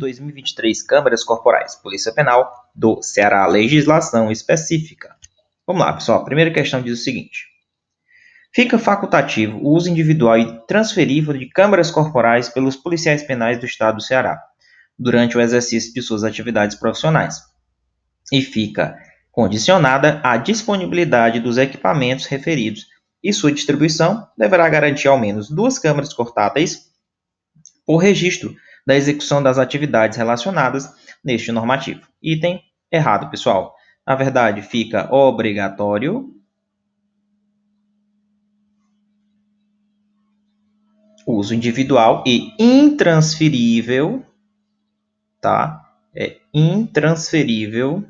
2023 Câmaras Corporais, Polícia Penal do Ceará, legislação específica. Vamos lá, pessoal. A primeira questão diz o seguinte. Fica facultativo o uso individual e transferível de câmaras corporais pelos policiais penais do Estado do Ceará, durante o exercício de suas atividades profissionais, e fica condicionada à disponibilidade dos equipamentos referidos, e sua distribuição deverá garantir ao menos 2 câmaras portáteis por registro da execução das atividades relacionadas neste normativo. Item errado, pessoal. Na verdade, fica obrigatório uso individual e intransferível, tá? É intransferível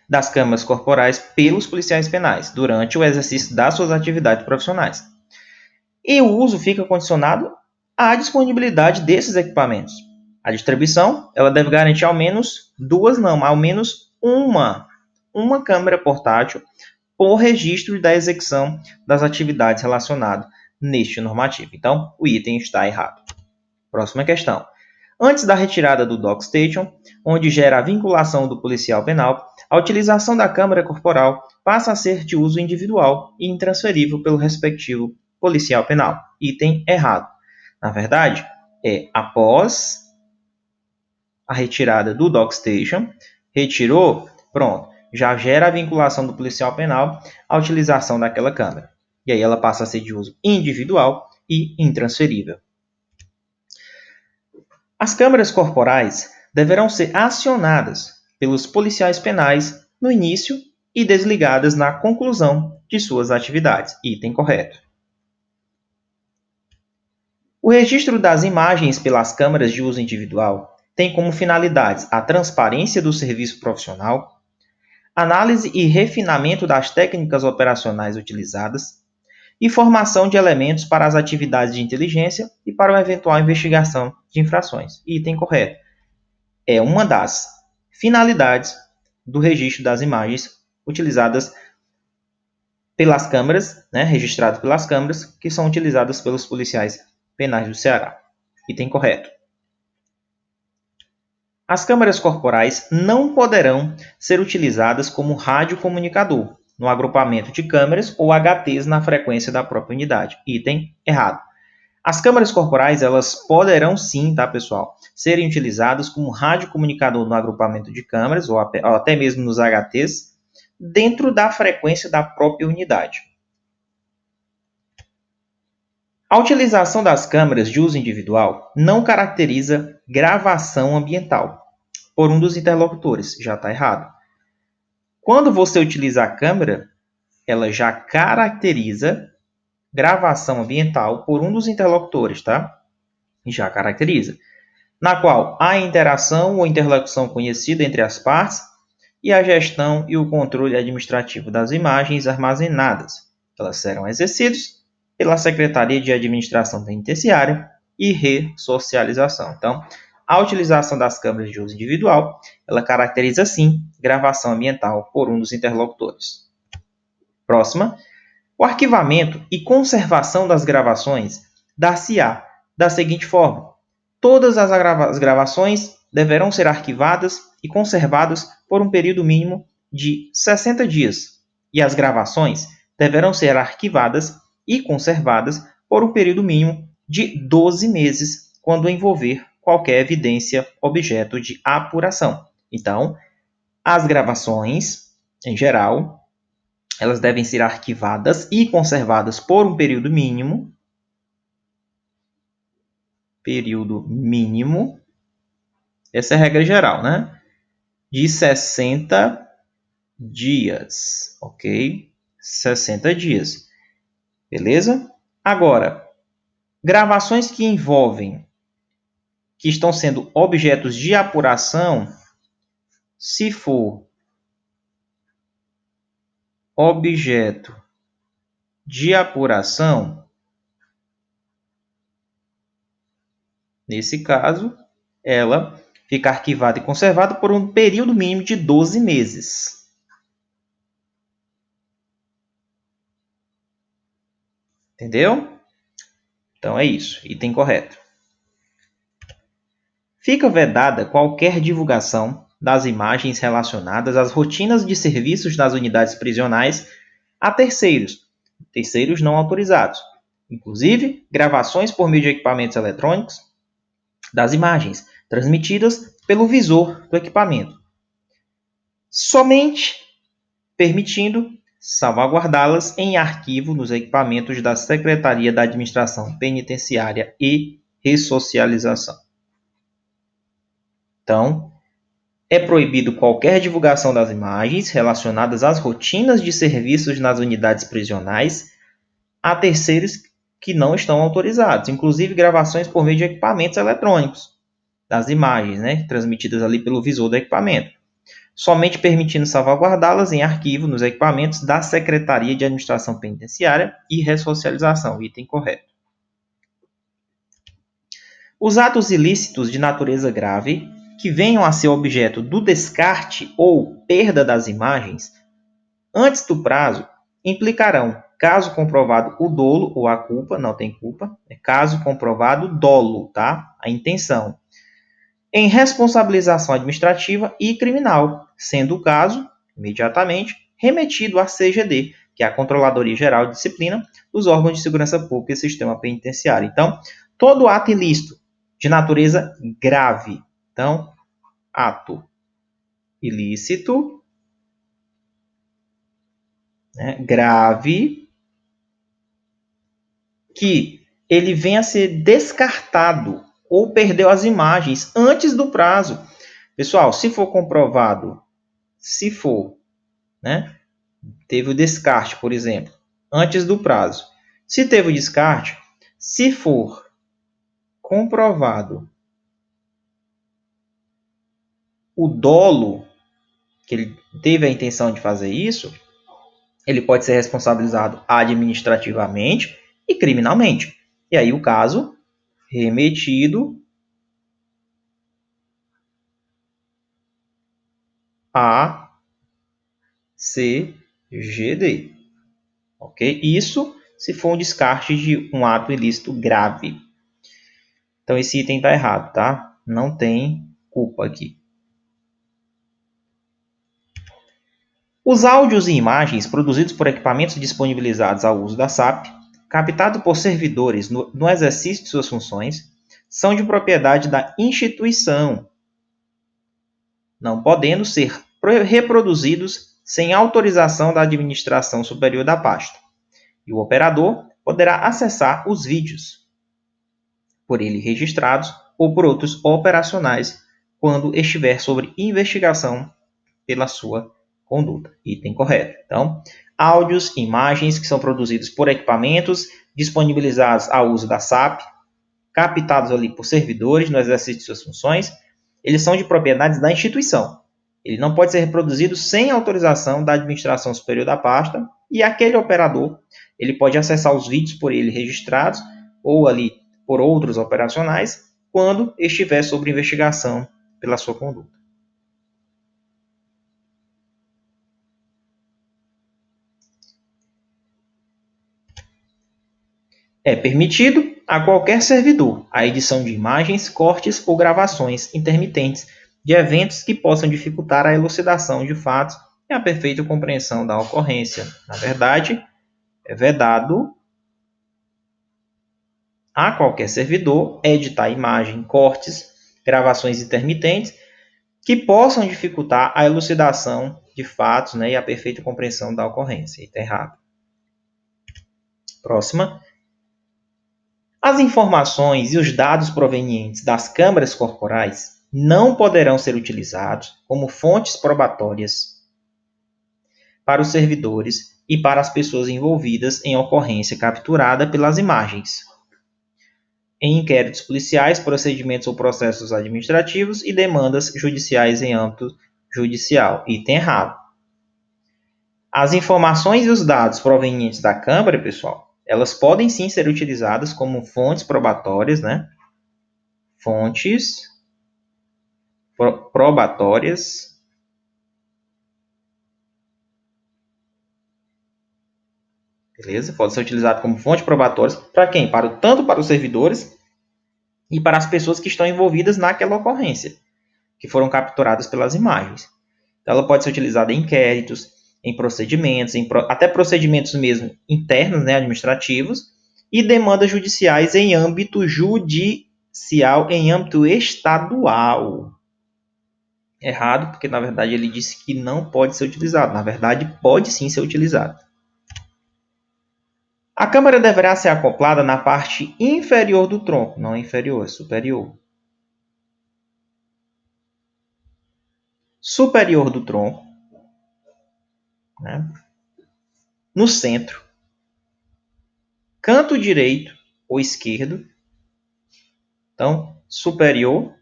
das câmaras corporais pelos policiais penais durante o exercício das suas atividades profissionais. E o uso fica condicionado à disponibilidade desses equipamentos. A distribuição, ela deve garantir ao menos uma câmera portátil por registro da execução das atividades relacionadas neste normativo. Então, o item está errado. Próxima questão. Antes da retirada do DocStation, onde gera a vinculação do policial penal, a utilização da câmara corporal passa a ser de uso individual e intransferível pelo respectivo policial penal. Item errado. Na verdade, é após a retirada do DocStation, retirou, pronto, já gera a vinculação do policial penal à utilização daquela câmera. E aí ela passa a ser de uso individual e intransferível. As câmaras corporais deverão ser acionadas pelos policiais penais no início e desligadas na conclusão de suas atividades. Item correto. O registro das imagens pelas câmaras de uso individual tem como finalidades a transparência do serviço profissional, análise e refinamento das técnicas operacionais utilizadas e formação de elementos para as atividades de inteligência e para uma eventual investigação de infrações. Item correto. É uma das finalidades do registro das imagens utilizadas pelas câmaras, registradas pelas câmaras, que são utilizadas pelos policiais penais do Ceará. Item correto. As câmaras corporais não poderão ser utilizadas como radiocomunicador no agrupamento de câmeras ou HTs na frequência da própria unidade. Item errado. As câmaras corporais, elas poderão sim, tá, pessoal, serem utilizadas como radiocomunicador no agrupamento de câmeras ou até mesmo nos HTs dentro da frequência da própria unidade. A utilização das câmeras de uso individual não caracteriza gravação ambiental por um dos interlocutores. Já está errado. Quando você utiliza a câmera, ela já caracteriza gravação ambiental por um dos interlocutores, tá? Já caracteriza. Na qual há interação ou interlocução conhecida entre as partes e a gestão e o controle administrativo das imagens armazenadas. Elas serão exercidas pela Secretaria de Administração Penitenciária e Ressocialização. Então, a utilização das câmeras de uso individual, ela caracteriza, sim, gravação ambiental por um dos interlocutores. Próxima. O arquivamento e conservação das gravações dar-se-á da seguinte forma. Todas as gravações deverão ser arquivadas e conservadas por um período mínimo de 60 dias. E as gravações deverão ser arquivadas e conservadas por um período mínimo de 12 meses, quando envolver qualquer evidência objeto de apuração. Então, as gravações, em geral, elas devem ser arquivadas e conservadas por um período mínimo, essa é a regra geral, né? De 60 dias, ok? 60 dias, beleza? Agora, gravações que estão sendo objetos de apuração, se for objeto de apuração, nesse caso, ela fica arquivada e conservada por um período mínimo de 12 meses. Entendeu? Então é isso, item correto. Fica vedada qualquer divulgação das imagens relacionadas às rotinas de serviços das unidades prisionais a terceiros não autorizados, inclusive gravações por meio de equipamentos eletrônicos das imagens transmitidas pelo visor do equipamento, somente permitindo salvaguardá-las em arquivo nos equipamentos da Secretaria da Administração Penitenciária e Ressocialização. Então, é proibido qualquer divulgação das imagens relacionadas às rotinas de serviços nas unidades prisionais a terceiros que não estão autorizados, inclusive gravações por meio de equipamentos eletrônicos das imagens, transmitidas ali pelo visor do equipamento, somente permitindo salvaguardá-las em arquivo nos equipamentos da Secretaria de Administração Penitenciária e Ressocialização, item correto. Os atos ilícitos de natureza grave que venham a ser objeto do descarte ou perda das imagens antes do prazo implicarão, caso comprovado o dolo ou a culpa, não tem culpa, é caso comprovado o dolo, tá? A intenção, em responsabilização administrativa e criminal, sendo o caso, imediatamente, remetido à CGD, que é a Controladoria Geral de Disciplina dos órgãos de segurança pública e sistema penitenciário. Então, todo ato ilícito de natureza grave. Então, ato ilícito, grave, que ele venha a ser descartado ou perdeu as imagens antes do prazo. Pessoal, se for comprovado, teve o descarte, por exemplo, antes do prazo. Se teve o descarte, se for comprovado o dolo, que ele teve a intenção de fazer isso, ele pode ser responsabilizado administrativamente e criminalmente. E aí o caso remetido a CGD. Ok? Isso se for um descarte de um ato ilícito grave. Então esse item está errado, tá? Não tem culpa aqui. Os áudios e imagens produzidos por equipamentos disponibilizados ao uso da SAP, captados por servidores no exercício de suas funções, são de propriedade da instituição, não podendo ser reproduzidos sem autorização da administração superior da pasta. E o operador poderá acessar os vídeos, por ele registrados ou por outros operacionais, quando estiver sob investigação pela sua conduta. Item correto. Então, áudios, imagens que são produzidos por equipamentos disponibilizados ao uso da SAP, captados ali por servidores no exercício de suas funções, eles são de propriedades da instituição. Ele não pode ser reproduzido sem autorização da administração superior da pasta, e aquele operador ele pode acessar os vídeos por ele registrados ou ali por outros operacionais quando estiver sob investigação pela sua conduta. É permitido a qualquer servidor a edição de imagens, cortes ou gravações intermitentes de eventos que possam dificultar a elucidação de fatos e a perfeita compreensão da ocorrência. Na verdade, é vedado a qualquer servidor editar imagem, cortes, gravações intermitentes que possam dificultar a elucidação de fatos, e a perfeita compreensão da ocorrência. Está errado. Próxima. As informações e os dados provenientes das câmaras corporais não poderão ser utilizados como fontes probatórias para os servidores e para as pessoas envolvidas em ocorrência capturada pelas imagens, em inquéritos policiais, procedimentos ou processos administrativos e demandas judiciais em âmbito judicial. Item errado. As informações e os dados provenientes da Câmara, pessoal, elas podem sim ser utilizadas como fontes probatórias, Fontes probatórias Beleza? Pode ser utilizado como fonte probatória para quem? Tanto para os servidores e para as pessoas que estão envolvidas naquela ocorrência, que foram capturadas pelas imagens. Então, ela pode ser utilizada em inquéritos, em procedimentos, até procedimentos mesmo internos, né, administrativos, e demandas judiciais em âmbito judicial, em âmbito estadual. Errado, porque na verdade ele disse que não pode ser utilizado. Na verdade, pode sim ser utilizado. A câmera deverá ser acoplada na parte inferior do tronco, não inferior, é superior. Superior do tronco, né? No centro, canto direito ou esquerdo. Então, superior,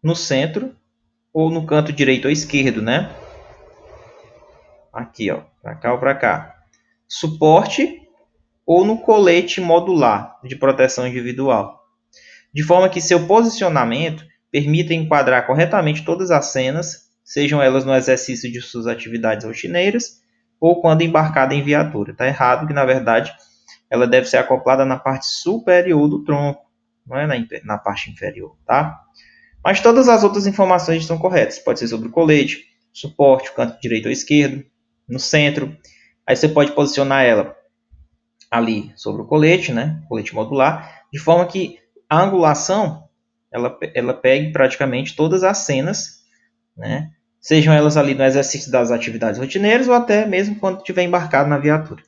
no centro ou no canto direito ou esquerdo, né? Aqui, ó, para cá ou para cá. Suporte ou no colete modular de proteção individual, de forma que seu posicionamento permita enquadrar corretamente todas as cenas, sejam elas no exercício de suas atividades rotineiras ou quando embarcada em viatura. Está errado que, na verdade, ela deve ser acoplada na parte superior do tronco, não é na parte inferior, tá? Mas todas as outras informações estão corretas. Pode ser sobre o colete, suporte, o canto direito ou esquerdo, no centro. Aí você pode posicionar ela ali sobre o colete, né? Colete modular, de forma que a angulação ela pegue praticamente todas as cenas, né? Sejam elas ali no exercício das atividades rotineiras ou até mesmo quando estiver embarcado na viatura.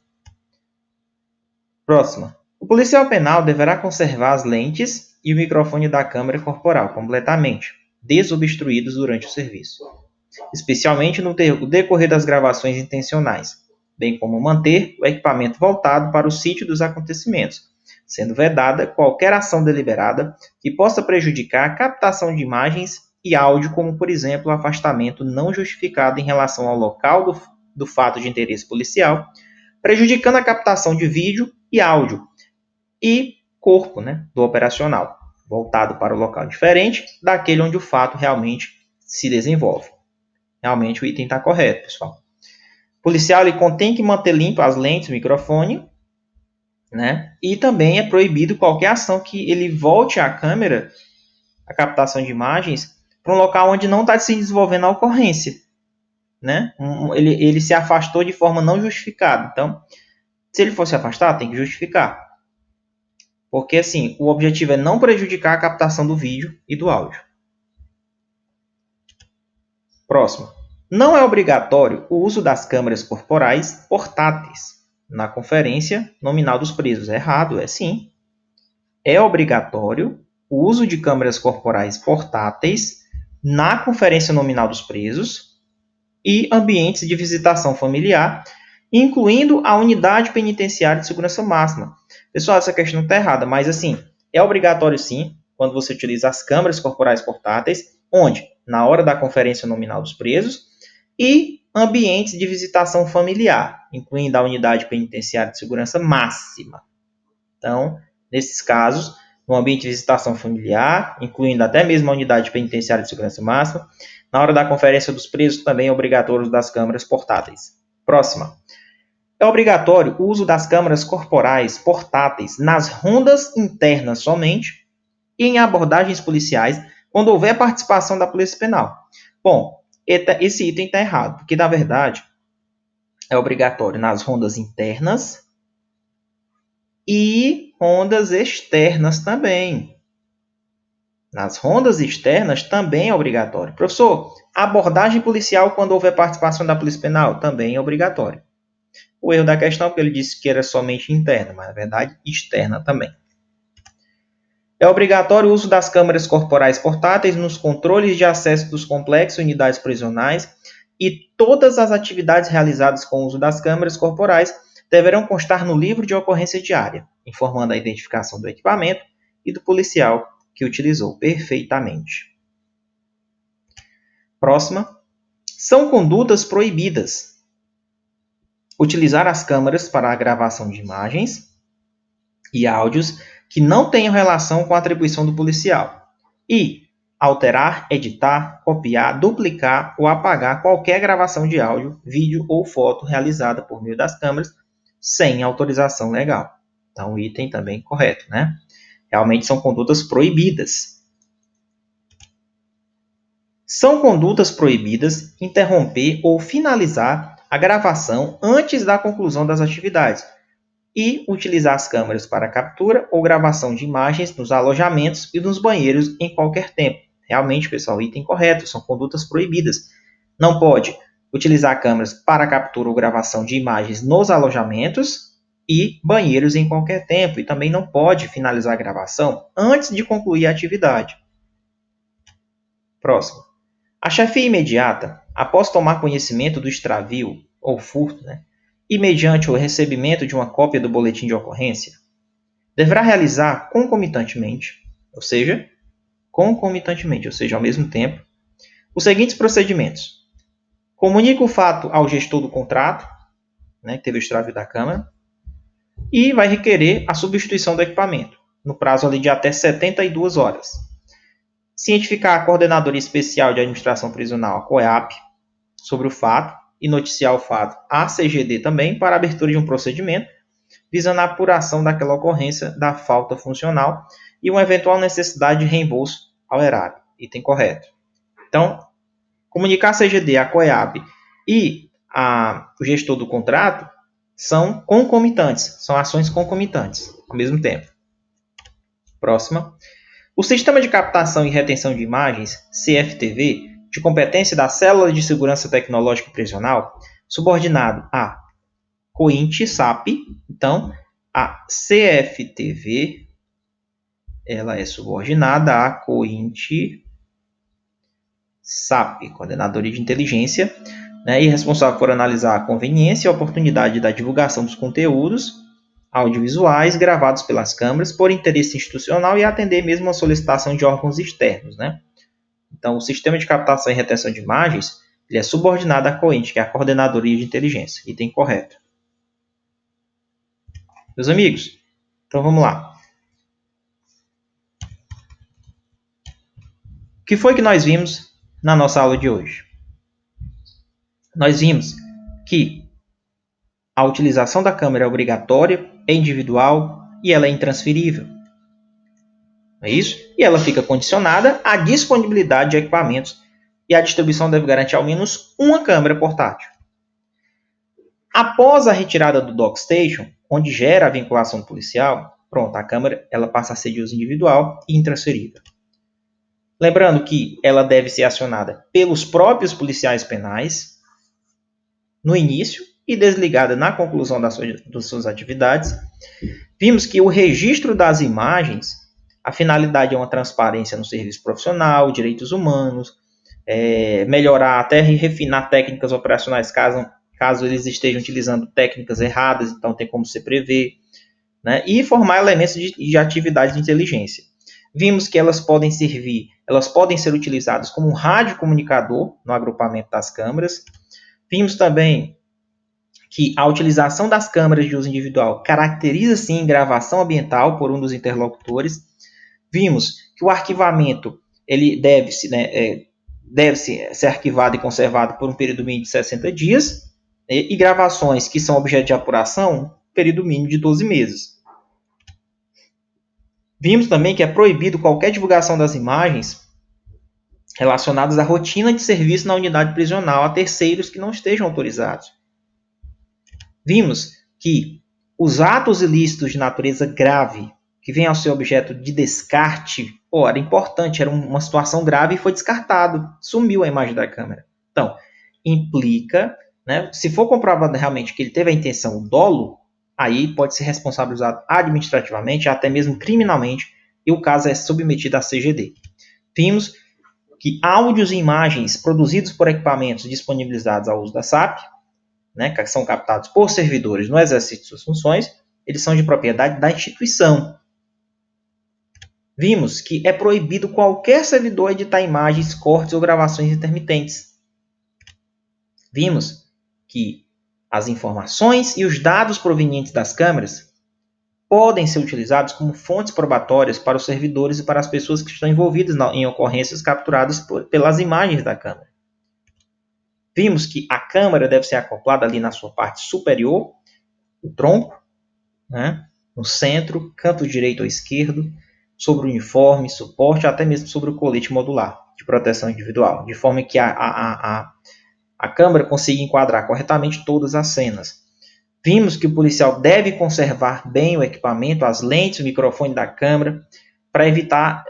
Próxima. O policial penal deverá conservar as lentes e o microfone da câmera corporal completamente desobstruídos durante o serviço, especialmente no decorrer das gravações intencionais, bem como manter o equipamento voltado para o sítio dos acontecimentos, sendo vedada qualquer ação deliberada que possa prejudicar a captação de imagens e áudio, como, por exemplo, o afastamento não justificado em relação ao local do fato de interesse policial, prejudicando a captação de vídeo e áudio, e corpo, né, do operacional, voltado para o local diferente daquele onde o fato realmente se desenvolve. Realmente o item está correto, pessoal. O policial ele tem que manter limpo as lentes, o microfone, né? E também é proibido qualquer ação que ele volte a câmera, a captação de imagens, para um local onde não está se desenvolvendo a ocorrência, né? Ele se afastou de forma não justificada. Então, se ele for se afastar, tem que justificar. Porque, assim, o objetivo é não prejudicar a captação do vídeo e do áudio. Próximo. Não é obrigatório o uso das câmeras corporais portáteis na conferência nominal dos presos. É errado, é sim. É obrigatório o uso de câmeras corporais portáteis na conferência nominal dos presos e ambientes de visitação familiar, incluindo a unidade penitenciária de segurança máxima. Pessoal, essa questão está errada, mas assim, é obrigatório sim, quando você utiliza as câmeras corporais portáteis, onde? Na hora da conferência nominal dos presos, e ambientes de visitação familiar, incluindo a unidade penitenciária de segurança máxima. Então, nesses casos, no ambiente de visitação familiar, incluindo até mesmo a unidade penitenciária de segurança máxima, na hora da conferência dos presos também é obrigatório das câmeras portáteis. Próxima. É obrigatório o uso das câmeras corporais portáteis nas rondas internas somente e em abordagens policiais quando houver participação da Polícia Penal. Bom, esse item está errado, porque na verdade é obrigatório nas rondas internas e rondas externas também. Nas rondas externas também é obrigatório. Professor, abordagem policial quando houver participação da Polícia Penal também é obrigatório. O erro da questão é que ele disse que era somente interna, mas na verdade externa também. É obrigatório o uso das câmeras corporais portáteis nos controles de acesso dos complexos e unidades prisionais e todas as atividades realizadas com o uso das câmeras corporais deverão constar no livro de ocorrência diária, informando a identificação do equipamento e do policial que utilizou perfeitamente. Próxima. São condutas proibidas utilizar as câmeras para a gravação de imagens e áudios que não tenham relação com a atribuição do policial. E, alterar, editar, copiar, duplicar ou apagar qualquer gravação de áudio, vídeo ou foto realizada por meio das câmeras sem autorização legal. Então, o item também correto, né? Realmente são condutas proibidas. São condutas proibidas interromper ou finalizar a gravação antes da conclusão das atividades e utilizar as câmeras para captura ou gravação de imagens nos alojamentos e nos banheiros em qualquer tempo. Realmente, pessoal, item correto, são condutas proibidas. Não pode utilizar câmeras para captura ou gravação de imagens nos alojamentos e banheiros em qualquer tempo. E também não pode finalizar a gravação antes de concluir a atividade. Próximo. A chefia imediata, após tomar conhecimento do extravio ou furto, e mediante o recebimento de uma cópia do boletim de ocorrência, deverá realizar concomitantemente, ou seja, ao mesmo tempo, os seguintes procedimentos. Comunica o fato ao gestor do contrato, que teve o extravio da câmera, e vai requerer a substituição do equipamento, no prazo ali de até 72 horas. Cientificar a Coordenadoria Especial de Administração Prisional, a COEAP, sobre o fato e noticiar o fato à CGD também para a abertura de um procedimento visando a apuração daquela ocorrência da falta funcional e uma eventual necessidade de reembolso ao erário. Item correto. Então, comunicar a CGD, a COEAP e o gestor do contrato são concomitantes, são ações concomitantes ao mesmo tempo. Próxima. O Sistema de Captação e Retenção de Imagens, CFTV, de competência da Célula de Segurança Tecnológica Prisional, subordinado a COINT-SAP. Então, a CFTV ela é subordinada a COINT-SAP, Coordenadoria de Inteligência, e responsável por analisar a conveniência e a oportunidade da divulgação dos conteúdos audiovisuais gravados pelas câmeras por interesse institucional e atender mesmo a solicitação de órgãos externos. Então, o Sistema de Captação e Retenção de Imagens ele é subordinado à COINT, que é a Coordenadoria de Inteligência. Item correto. Meus amigos, então vamos lá. O que foi que nós vimos na nossa aula de hoje? Nós vimos que a utilização da câmera é obrigatória, é individual e ela é intransferível. Não é isso? E ela fica condicionada à disponibilidade de equipamentos e a distribuição deve garantir ao menos uma câmera portátil. Após a retirada do dockstation, onde gera a vinculação policial, pronto, a câmera ela passa a ser de uso individual e intransferível. Lembrando que ela deve ser acionada pelos próprios policiais penais no início e desligada na conclusão das suas atividades. Vimos que o registro das imagens, a finalidade é uma transparência no serviço profissional, direitos humanos, melhorar até refinar técnicas operacionais caso eles estejam utilizando técnicas erradas, então tem como se prever, e formar elementos de atividade de inteligência. Vimos que elas podem ser utilizadas como um radiocomunicador no agrupamento das câmeras. Vimos também que a utilização das câmeras de uso individual caracteriza, sim, gravação ambiental por um dos interlocutores. Vimos que o arquivamento ele deve ser arquivado e conservado por um período mínimo de 60 dias, e gravações que são objeto de apuração, período mínimo de 12 meses. Vimos também que é proibido qualquer divulgação das imagens relacionadas à rotina de serviço na unidade prisional a terceiros que não estejam autorizados. Vimos que os atos ilícitos de natureza grave, que vêm ao ser objeto de descarte, era importante, era uma situação grave e foi descartado, sumiu a imagem da câmera. Então, implica, se for comprovado realmente que ele teve a intenção, o dolo, aí pode ser responsabilizado administrativamente, até mesmo criminalmente, e o caso é submetido à CGD. Vimos que áudios e imagens produzidos por equipamentos disponibilizados ao uso da SAP, que são captados por servidores no exercício de suas funções, eles são de propriedade da instituição. Vimos que é proibido qualquer servidor editar imagens, cortes ou gravações intermitentes. Vimos que as informações e os dados provenientes das câmeras podem ser utilizados como fontes probatórias para os servidores e para as pessoas que estão envolvidas em ocorrências capturadas pelas imagens da câmera. Vimos que a câmera deve ser acoplada ali na sua parte superior, o tronco, né? No centro, canto direito ou esquerdo, sobre o uniforme, suporte, até mesmo sobre o colete modular de proteção individual, de forma que a câmera consiga enquadrar corretamente todas as cenas. Vimos que o policial deve conservar bem o equipamento, as lentes, o microfone da câmera, para evitar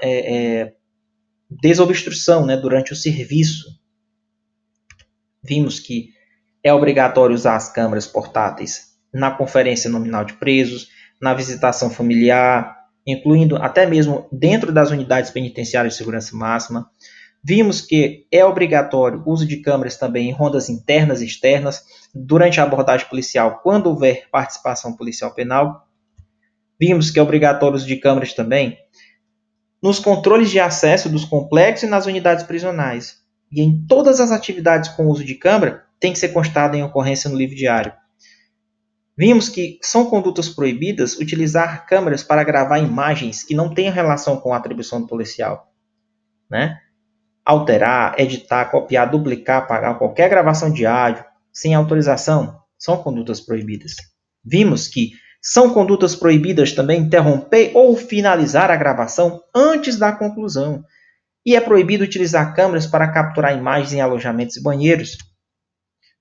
desobstrução, né, durante o serviço. Vimos que é obrigatório usar as câmeras portáteis na conferência nominal de presos, na visitação familiar, incluindo até mesmo dentro das unidades penitenciárias de segurança máxima. Vimos que é obrigatório o uso de câmeras também em rondas internas e externas, durante a abordagem policial, quando houver participação policial penal. Vimos que é obrigatório o uso de câmeras também nos controles de acesso dos complexos e nas unidades prisionais. E em todas as atividades com uso de câmera, tem que ser constada em ocorrência no livro diário. Vimos que são condutas proibidas utilizar câmeras para gravar imagens que não tenham relação com a atribuição do policial, né? Alterar, editar, copiar, duplicar, apagar qualquer gravação de áudio sem autorização são condutas proibidas. Vimos que são condutas proibidas também interromper ou finalizar a gravação antes da conclusão. E é proibido utilizar câmeras para capturar imagens em alojamentos e banheiros.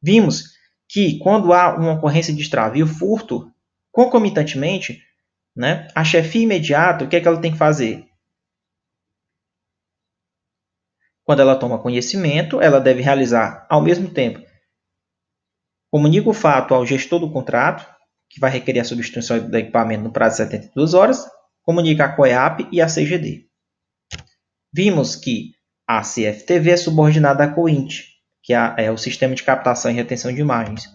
Vimos que quando há uma ocorrência de extravio, furto, concomitantemente, né, a chefia imediata, o que é que ela tem que fazer? Quando ela toma conhecimento, ela deve realizar, ao mesmo tempo, comunica o fato ao gestor do contrato, que vai requerer a substituição do equipamento no prazo de 72 horas, comunica a COEAP e a CGD. Vimos que a CFTV é subordinada à COINT, que é o Sistema de Captação e Retenção de Imagens.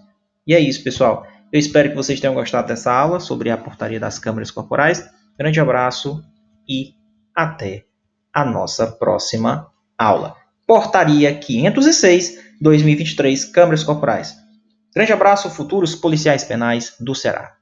E é isso, pessoal. Eu espero que vocês tenham gostado dessa aula sobre a portaria das câmeras corporais. Grande abraço e até a nossa próxima aula. Portaria 506, 2023, Câmeras Corporais. Grande abraço, futuros policiais penais do Ceará.